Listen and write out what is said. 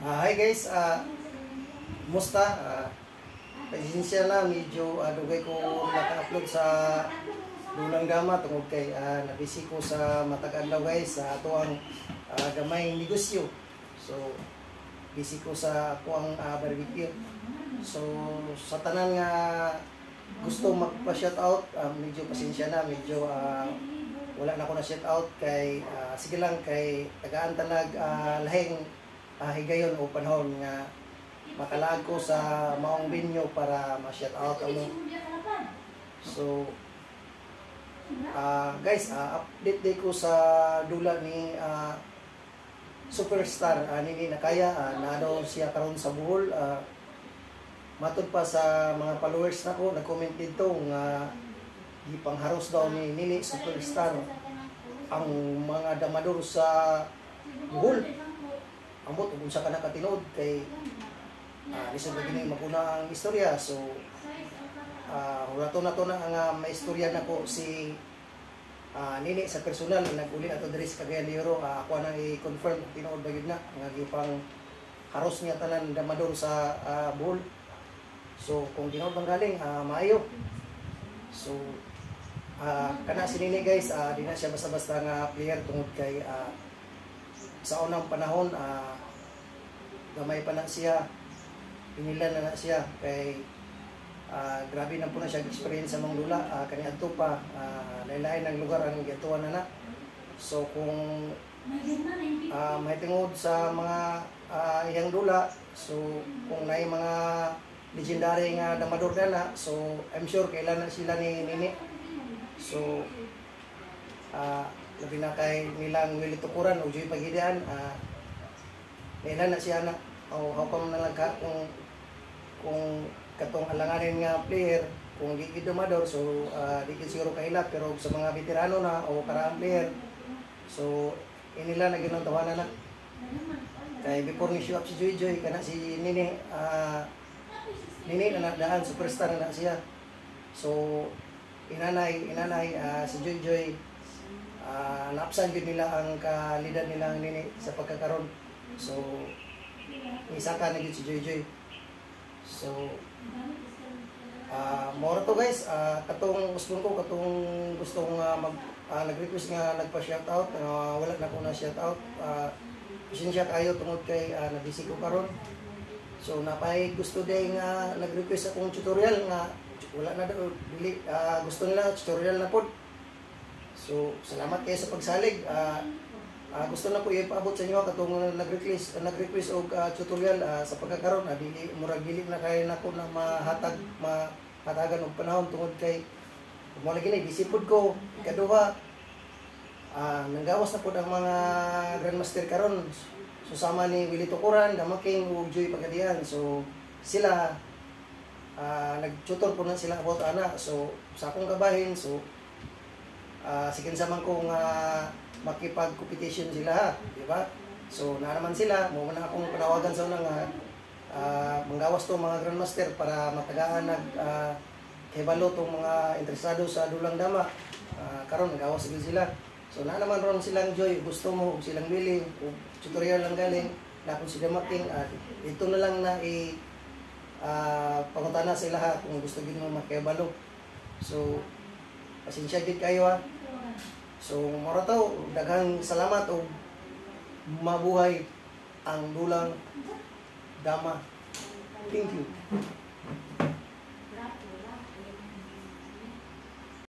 Hi guys, musta? Pasensya na, medyo dugay ko naka-upload sa Dulang Dama tungod kay nabisi ko sa matag adlaw guys sa ato ang gamay negosyo. So busy ko sa ako ang barbecue. So sa tanan nga gusto magpa-shout out, medyo pasensya na, medyo wala na ako na shout out kay sige lang kay tagaan tanag lahing higayon o panahon nga makalaag ko sa maong binyo para ma-shout out ano. So guys, update day ko sa dula ni superstar nini Nakaya. Nado siya karon sa Bohol. Matud pa sa mga followers nako nag-comment dito nga gipangharos daw ni nini superstar ang mga damador sa Bohol. Ambot kung sa ka nakatinood kay lisod na gini maguna ang istorya. So rato na to na ang maistorya na ko si nini sa personal nag-uli ato diri sa Cagayan de Oro. Ako nang i-confirm tinuod ba gyud na nga gipang haros niya tanan damador sa Bohol. So kung tinuod bang galing maayo. So kana si nini guys, di na siya basta-basta nga player tungod kay sa unang panahon gamay pa na siya, pinilan na siya kay grabe na po na siya experience sa mga dula. Kaniadto pa lain-lain ng lugar ang gituan na. So kung may tingod sa mga iyang dula, so kung may mga legendary nga damador na, so I'm sure kailan na sila ni nini. So labi na kay nilang Willie Tukuran o Joy Pagidian, nila na siya na o hawkom na lang ka kung katong alanganin nga player kung di gid damador. So di gid siguro kahilap, pero sa mga veterano na o karaang player, so inila na gyud ang tawanan na kay before ni show up si Joy kana si nini nini na daan superstar na siya. So inanay si Joy naapsan yun nila ang kalidad nilang nini sa pagkakaroon. So isa ka na yun si Joy. So mora to guys, katong gustong nag-request nga nagpa-shout out, wala na ko na shout out. Pasensya kayo tungod kay nabisi ko karon. So napay gusto day nga nag-request akong tutorial nga wala na daw dili, gusto nila tutorial na pod. So salamat kayo sa pagsalig. Gusto na ko ipaabot sa inyo katong nag-request og tutorial sa pagkakaroon. Dili murag dili na kay nako na mahatagan og panahon tungod kay mo lagi ni busy pod ko. Ikaduha, nanggawas na pod ang mga grandmaster karon. So sama ni Willie Tukuran, Damaking ug Joy Pagadian. So sila nag-tutor po na sila about ana. So sa akong kabahin, so sige naman kung makipag-competition sila, di ba? So na naman sila, mo na akong panawagan sa unang manggawas to mga grandmaster para matagaan hibalo tong mga interesado sa Dulang Dama. Karon nagawas sila. So na naman ron silang Joy, gusto mo silang willing, tutorial lang galing na kung sila making ito na lang na pangutana sila kung gusto gid mo makibalo. So pasensya gid kayo So mora to, daghang salamat o mabuhay ang Dulang Dama. Thank you.